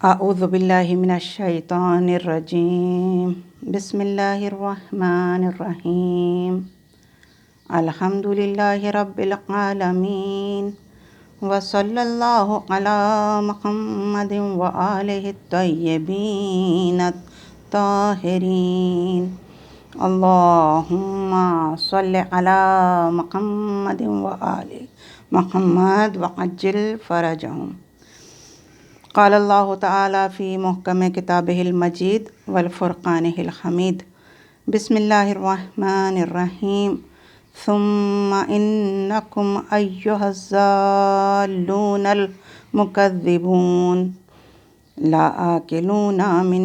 اعوذ باللہ من الشیطان الرجیم بسم اللہ الرحمن الرحیم الحمد للہ رب العالمین وصلی اللہ علی محمد وآلہ الطیبین الطاہرین اللہم صلی علی محمد وآل محمد وعجل فرجہم۔ قال اللہ تعالی فی محکم کتابہ المجید والفرقانہ الحمید بسم اللہ الرحمن الرحیم ثم انکم ایہا الضالون المکذبون لآکلون من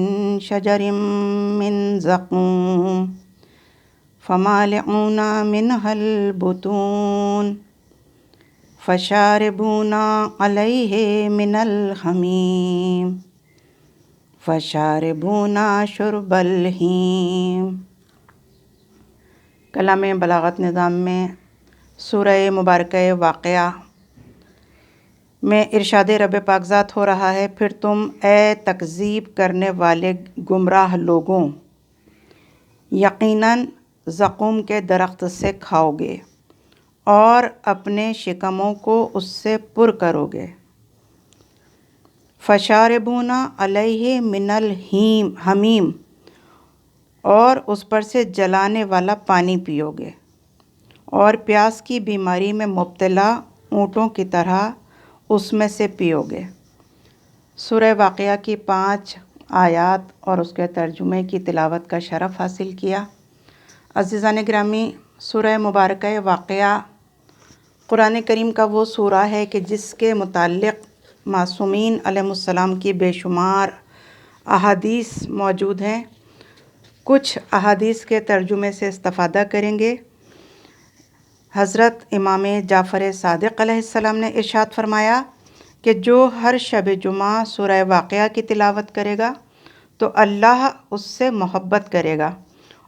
شجر من زقوم فمالئون منها البطون فشاربون علیہ من الحمیم فشاربون شرب الہیم۔ کلام بلاغت نظام میں سورہ مبارکہ واقعہ میں ارشاد رب پاک ذات ہو رہا ہے، پھر تم اے تکذیب کرنے والے گمراہ لوگوں یقیناً زقوم کے درخت سے کھاؤ گے اور اپنے شکموں کو اس سے پر کرو گے۔ فشاربون علیہ من الحمیم اور اس پر سے جلانے والا پانی پیو گے، اور پیاس کی بیماری میں مبتلا اونٹوں کی طرح اس میں سے پیو گے۔ سورہ واقعہ کی 5 آیات اور اس کے ترجمے کی تلاوت کا شرف حاصل کیا۔ عزیزان گرامی، سورہ مبارکہ واقعہ قرآن کریم کا وہ سورہ ہے کہ جس کے متعلق معصومین علیہ السلام کی بے شمار احادیث موجود ہیں۔ کچھ احادیث کے ترجمے سے استفادہ کریں گے۔ حضرت امام جعفر صادق علیہ السلام نے ارشاد فرمایا کہ جو ہر شب جمعہ سورہ واقعہ کی تلاوت کرے گا تو اللہ اس سے محبت کرے گا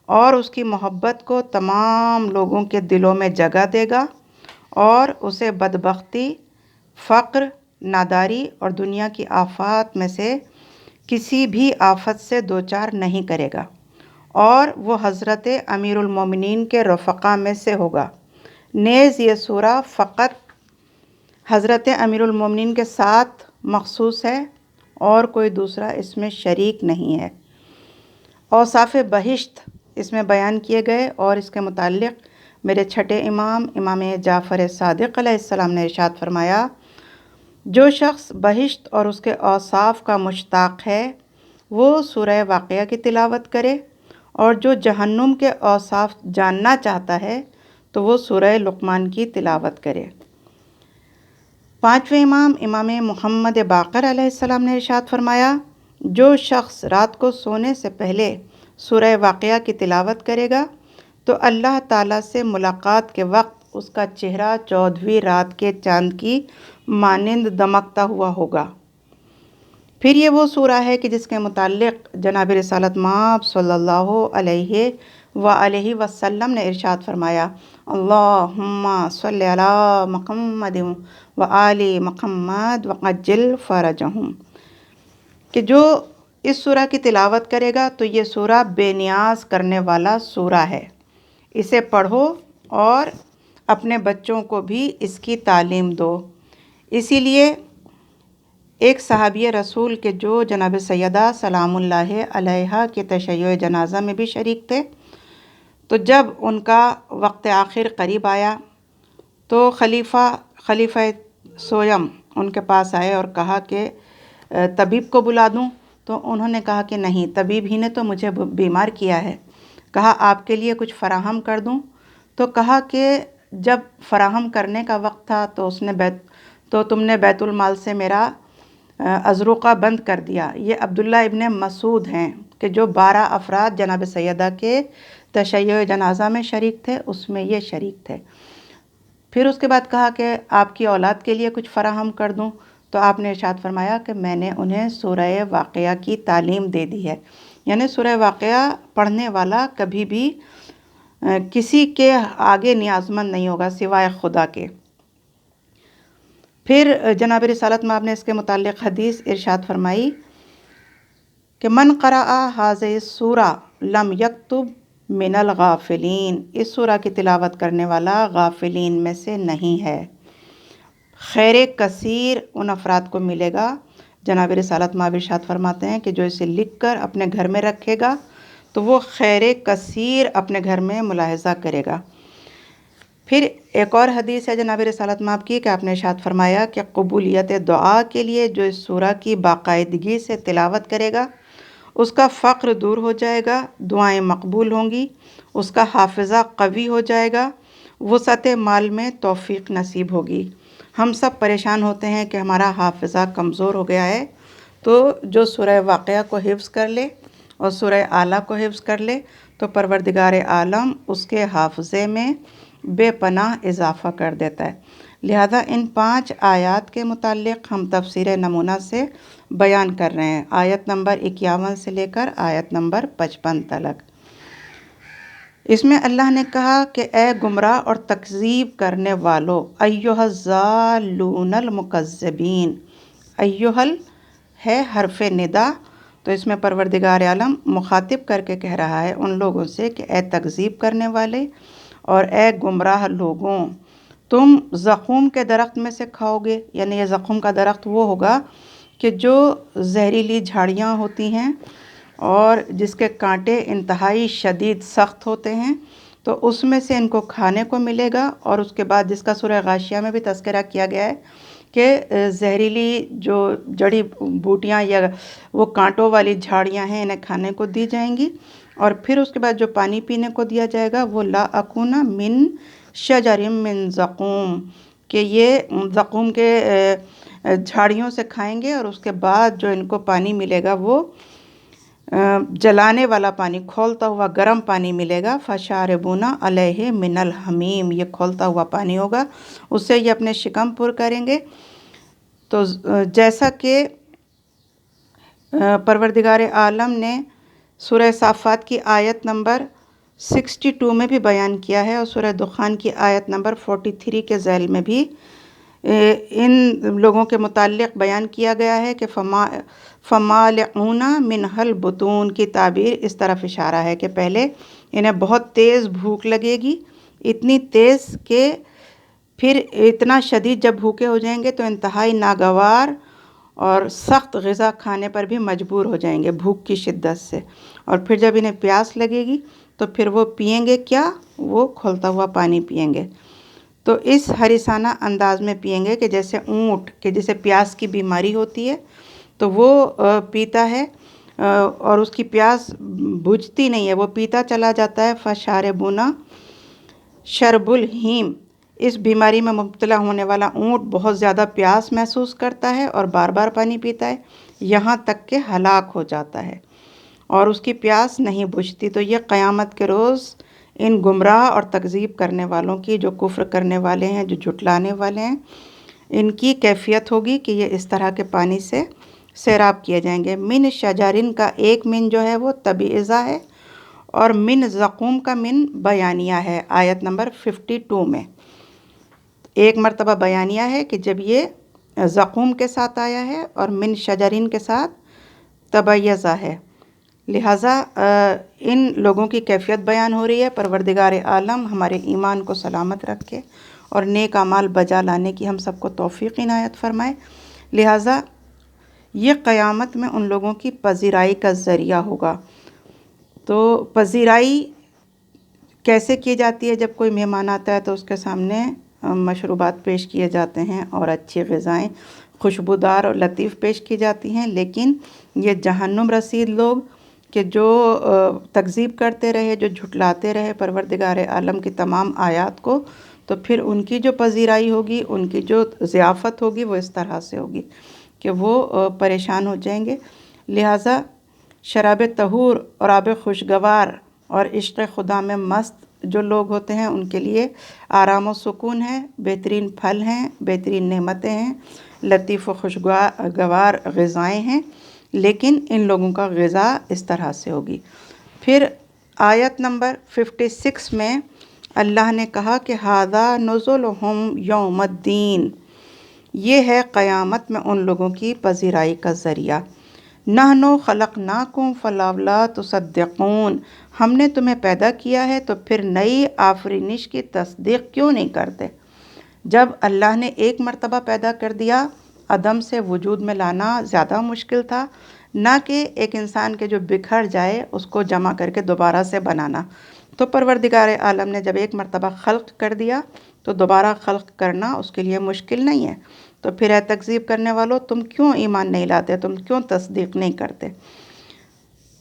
اور اس کی محبت کو تمام لوگوں کے دلوں میں جگہ دے گا اور اسے بدبختی، فقر، ناداری اور دنیا کی آفات میں سے کسی بھی آفت سے دوچار نہیں کرے گا، اور وہ حضرت امیر المومنین کے رفقا میں سے ہوگا۔ نیز یہ سورہ فقط حضرت امیر المومنین کے ساتھ مخصوص ہے اور کوئی دوسرا اس میں شریک نہیں ہے۔ اوصاف بہشت اس میں بیان کیے گئے اور اس کے متعلق میرے چھٹے امام جعفر صادق علیہ السلام نے ارشاد فرمایا، جو شخص بہشت اور اس کے اوصاف کا مشتاق ہے وہ سورہ واقعہ کی تلاوت کرے، اور جو جہنم کے اوصاف جاننا چاہتا ہے تو وہ سورہ لقمان کی تلاوت کرے۔ 5ویں امام محمد باقر علیہ السلام نے ارشاد فرمایا، جو شخص رات کو سونے سے پہلے سورہ واقعہ کی تلاوت کرے گا تو اللہ تعالیٰ سے ملاقات کے وقت اس کا چہرہ 14ویں رات کے چاند کی مانند دمکتا ہوا ہوگا۔ پھر یہ وہ سورہ ہے کہ جس کے متعلق جناب رسالت مآب صلی اللہ علیہ وآلہ وسلم نے ارشاد فرمایا، اللہم صلی علی محمد وآل محمد وعجل فرجہم، کہ جو اس سورہ کی تلاوت کرے گا تو یہ سورہ بے نیاز کرنے والا سورہ ہے، اسے پڑھو اور اپنے بچوں کو بھی اس کی تعلیم دو۔ اسی لیے ایک صحابی رسول کے جو جناب سیدہ سلام اللہ علیہا کے تشیع جنازہ میں بھی شریک تھے، تو جب ان کا وقت آخر قریب آیا تو خلیفہ سویم ان کے پاس آئے اور کہا کہ طبیب کو بلا دوں؟ تو انہوں نے کہا کہ نہیں، طبیب ہی نے تو مجھے بیمار کیا ہے۔ کہا آپ کے لیے کچھ فراہم کر دوں؟ تو کہا کہ جب فراہم کرنے کا وقت تھا تو تم نے بیت المال سے میرا ازروقہ بند کر دیا۔ یہ عبداللہ ابن مسعود ہیں کہ جو 12 افراد جناب سیدہ کے تشیع جنازہ میں شریک تھے، اس میں یہ شریک تھے۔ پھر اس کے بعد کہا کہ آپ کی اولاد کے لیے کچھ فراہم کر دوں؟ تو آپ نے ارشاد فرمایا کہ میں نے انہیں سورہ واقعہ کی تعلیم دے دی ہے، یعنی سورہ واقعہ پڑھنے والا کبھی بھی کسی کے آگے نیازمند نہیں ہوگا سوائے خدا کے۔ پھر جناب رسالت مآب نے اس کے متعلق حدیث ارشاد فرمائی کہ من قرأ هذه السورہ لم یکتب من الغافلین، اس سورہ کی تلاوت کرنے والا غافلین میں سے نہیں ہے۔ خیر کثیر ان افراد کو ملے گا، جناب رسالت مآب ارشاد فرماتے ہیں کہ جو اسے لکھ کر اپنے گھر میں رکھے گا تو وہ خیر کثیر اپنے گھر میں ملاحظہ کرے گا۔ پھر ایک اور حدیث ہے جناب رسالت مآب کی کہ آپ نے ارشاد فرمایا کہ قبولیت دعا کے لیے جو اس سورہ کی باقاعدگی سے تلاوت کرے گا اس کا فقر دور ہو جائے گا، دعائیں مقبول ہوں گی، اس کا حافظہ قوی ہو جائے گا، وسعت مال میں توفیق نصیب ہوگی۔ ہم سب پریشان ہوتے ہیں کہ ہمارا حافظہ کمزور ہو گیا ہے، تو جو سورہ واقعہ کو حفظ کر لے اور سورہ اعلیٰ کو حفظ کر لے تو پروردگار عالم اس کے حافظے میں بے پناہ اضافہ کر دیتا ہے۔ لہذا ان 5 آیات کے متعلق ہم تفسیر نمونہ سے بیان کر رہے ہیں، آیت نمبر 51 سے لے کر آیت نمبر 55 تک۔ اس میں اللہ نے کہا کہ اے گمراہ اور تکذیب کرنے والو، ایھا الضالون المکذبین، ایھل ہے حرف ندا، تو اس میں پروردگار عالم مخاطب کر کے کہہ رہا ہے ان لوگوں سے کہ اے تکذیب کرنے والے اور اے گمراہ لوگوں، تم زقوم کے درخت میں سے کھاؤ گے، یعنی یہ زقوم کا درخت وہ ہوگا کہ جو زہریلی جھاڑیاں ہوتی ہیں اور جس کے کانٹے انتہائی شدید سخت ہوتے ہیں، تو اس میں سے ان کو کھانے کو ملے گا۔ اور اس کے بعد جس کا سورہ غاشیہ میں بھی تذکرہ کیا گیا ہے کہ زہریلی جو جڑی بوٹیاں یا وہ کانٹوں والی جھاڑیاں ہیں انہیں کھانے کو دی جائیں گی، اور پھر اس کے بعد جو پانی پینے کو دیا جائے گا وہ لا اکونا من شجر من زقوم، کہ یہ زقوم کے جھاڑیوں سے کھائیں گے، اور اس کے بعد جو ان کو پانی ملے گا وہ جلانے والا پانی، کھولتا ہوا گرم پانی ملے گا۔ فشاربون علیہ من الحمیم، یہ کھولتا ہوا پانی ہوگا، اس سے یہ اپنے شکم پر کریں گے۔ تو جیسا کہ پروردگار عالم نے سورہ صافات کی آیت نمبر 62 میں بھی بیان کیا ہے، اور سورہ دخان کی آیت نمبر 43 کے ذیل میں بھی ان لوگوں کے متعلق بیان کیا گیا ہے کہ فمالئون منہ البطون کی تعبیر اس طرف اشارہ ہے کہ پہلے انہیں بہت تیز بھوک لگے گی، اتنی تیز کہ پھر اتنا شدید جب بھوکے ہو جائیں گے تو انتہائی ناگوار اور سخت غذا کھانے پر بھی مجبور ہو جائیں گے بھوک کی شدت سے، اور پھر جب انہیں پیاس لگے گی تو پھر وہ پئیں گے کیا؟ وہ کھولتا ہوا پانی پئیں گے۔ تو اس حریصانہ انداز میں پئیں گے کہ جیسے اونٹ کہ جسے پیاس کی بیماری ہوتی ہے تو وہ پیتا ہے اور اس کی پیاس بجھتی نہیں ہے، وہ پیتا چلا جاتا ہے۔ فشاربون شرب الہیم، اس بیماری میں مبتلا ہونے والا اونٹ بہت زیادہ پیاس محسوس کرتا ہے اور بار بار پانی پیتا ہے، یہاں تک کہ ہلاک ہو جاتا ہے اور اس کی پیاس نہیں بجھتی۔ تو یہ قیامت کے روز ان گمراہ اور تکذیب کرنے والوں کی، جو کفر کرنے والے ہیں، جو جھٹلانے والے ہیں، ان کی کیفیت ہوگی کہ یہ اس طرح کے پانی سے سیراب کیے جائیں گے۔ من شجرن کا ایک من جو ہے وہ تبعیضہ ہے، اور من زقوم کا من بیانیہ ہے آیت نمبر 52 میں۔ ایک مرتبہ بیانیہ ہے کہ جب یہ زقوم کے ساتھ آیا ہے، اور من شجرین کے ساتھ تبعیضہ ہے، لہٰذا ان لوگوں کی کیفیت بیان ہو رہی ہے۔ پروردگار عالم ہمارے ایمان کو سلامت رکھے اور نیک اعمال بجا لانے کی ہم سب کو توفیق عنایت فرمائے۔ لہٰذا یہ قیامت میں ان لوگوں کی پذیرائی کا ذریعہ ہوگا۔ تو پذیرائی کیسے کی جاتی ہے؟ جب کوئی مہمان آتا ہے تو اس کے سامنے مشروبات پیش کیے جاتے ہیں اور اچھی غذائیں خوشبودار اور لطیف پیش کی جاتی ہیں، لیکن یہ جہنم رسید لوگ کہ جو تکذیب کرتے رہے، جو جھٹلاتے رہے پروردگار عالم کی تمام آیات کو، تو پھر ان کی جو پذیرائی ہوگی، ان کی جو ضیافت ہوگی وہ اس طرح سے ہوگی کہ وہ پریشان ہو جائیں گے۔ لہٰذا شراب طہور اور آب خوشگوار اور عشق خدا میں مست جو لوگ ہوتے ہیں ان کے لیے آرام و سکون ہے، بہترین پھل ہیں، بہترین نعمتیں ہیں، لطیف و خوشگوار غذائیں ہیں، لیکن ان لوگوں کا غذا اس طرح سے ہوگی۔ پھر آیت نمبر 56 میں اللہ نے کہا کہ ھذا نزلھم یوم الدین، یہ ہے قیامت میں ان لوگوں کی پذیرائی کا ذریعہ۔ نحنو خلقناکم فلولا تصدقون، ہم نے تمہیں پیدا کیا ہے تو پھر نئی آفرینش کی تصدیق کیوں نہیں کرتے؟ جب اللہ نے ایک مرتبہ پیدا کر دیا، عدم سے وجود میں لانا زیادہ مشکل تھا، نہ کہ ایک انسان کے جو بکھر جائے اس کو جمع کر کے دوبارہ سے بنانا۔ تو پروردگار عالم نے جب ایک مرتبہ خلق کر دیا تو دوبارہ خلق کرنا اس کے لیے مشکل نہیں ہے۔ تو پھر اے تکذیب کرنے والو، تم کیوں ایمان نہیں لاتے، تم کیوں تصدیق نہیں کرتے؟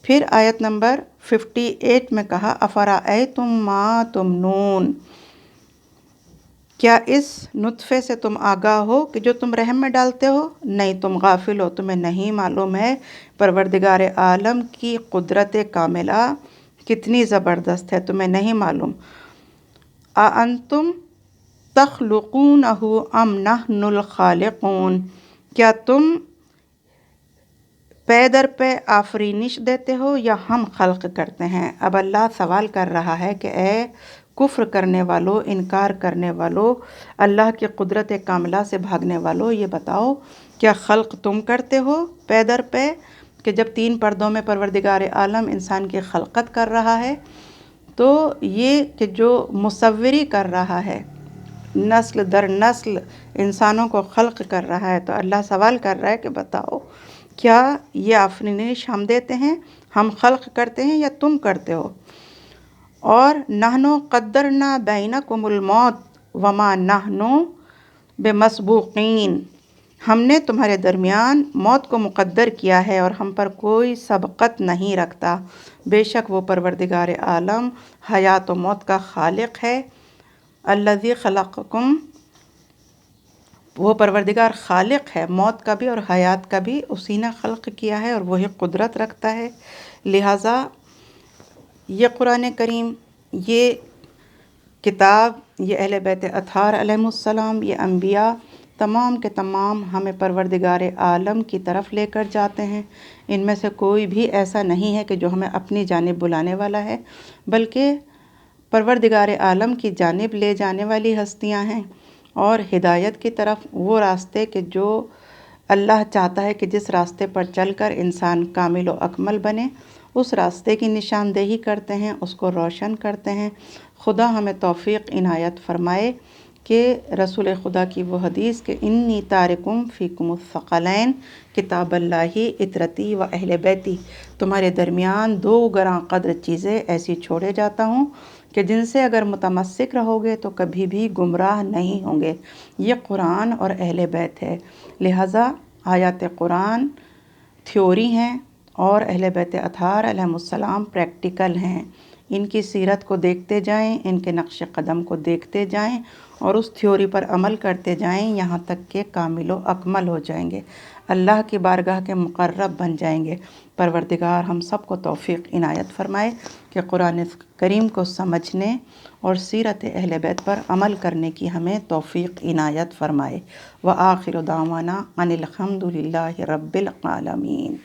پھر آیت نمبر 58 میں کہا افرأیتم ما تمنون، کیا اس نطفے سے تم آگاہ ہو کہ جو تم رحم میں ڈالتے ہو؟ نہیں، تم غافل ہو، تمہیں نہیں معلوم ہے پروردگار عالم کی قدرت کاملہ کتنی زبردست ہے، تمہیں نہیں معلوم۔ اَأَنتُمْ تَخْلُقُونَهُ أَمْ نَحْنُ الْخَالِقُونَ، کیا تم پے در پے آفرینش دیتے ہو یا ہم خلق کرتے ہیں؟ اب اللہ سوال کر رہا ہے کہ اے کفر کرنے والو، انکار کرنے والو، اللہ کی قدرت کاملہ سے بھاگنے والو، یہ بتاؤ کیا خلق تم کرتے ہو پے در پے؟ کہ جب 3 پردوں میں پروردگار عالم انسان کی خلقت کر رہا ہے تو یہ کہ جو مصوری کر رہا ہے، نسل در نسل انسانوں کو خلق کر رہا ہے، تو اللہ سوال کر رہا ہے کہ بتاؤ کیا یہ آفرینش ہم دیتے ہیں، ہم خلق کرتے ہیں یا تم کرتے ہو؟ اور نحنو قدرنا بینکم الموت وما نحنو بمسبوقین، ہم نے تمہارے درمیان موت کو مقدر کیا ہے اور ہم پر کوئی سبقت نہیں رکھتا۔ بے شک وہ پروردگار عالم حیات و موت کا خالق ہے۔ الذی خلقکم، وہ پروردگار خالق ہے، موت کا بھی اور حیات کا بھی اسی نے خلق کیا ہے اور وہی قدرت رکھتا ہے۔ لہٰذا یہ قرآن کریم، یہ کتاب، یہ اہل بیت اطہار علیہم السلام، یہ انبیاء تمام کے تمام ہمیں پروردگار عالم کی طرف لے کر جاتے ہیں۔ ان میں سے کوئی بھی ایسا نہیں ہے کہ جو ہمیں اپنی جانب بلانے والا ہے، بلکہ پروردگار عالم کی جانب لے جانے والی ہستیاں ہیں، اور ہدایت کی طرف وہ راستے کہ جو اللہ چاہتا ہے کہ جس راستے پر چل کر انسان کامل و اکمل بنے، اس راستے کی نشاندہی کرتے ہیں، اس کو روشن کرتے ہیں۔ خدا ہمیں توفیق عنایت فرمائے کہ رسول خدا کی وہ حدیث کہ انی تارکم فیکم الثقلین کتاب اللہ اطرتی و اہل بیتی، تمہارے درمیان 2 گراں قدر چیزیں ایسی چھوڑے جاتا ہوں کہ جن سے اگر متمسک رہو گے تو کبھی بھی گمراہ نہیں ہوں گے۔ یہ قرآن اور اہل بیت ہے، لہٰذا آیات قرآن تھیوری ہیں اور اہل بیت اطہار علیہم السلام پریکٹیکل ہیں۔ ان کی سیرت کو دیکھتے جائیں، ان کے نقش قدم کو دیکھتے جائیں اور اس تھیوری پر عمل کرتے جائیں یہاں تک کہ کامل و اکمل ہو جائیں گے، اللہ کی بارگاہ کے مقرب بن جائیں گے۔ پروردگار ہم سب کو توفیق عنایت فرمائے کہ قرآن کریم کو سمجھنے اور سیرت اہل بیت پر عمل کرنے کی ہمیں توفیق عنایت فرمائے۔ وآخر دعوانا ان الحمد للہ رب العالمین۔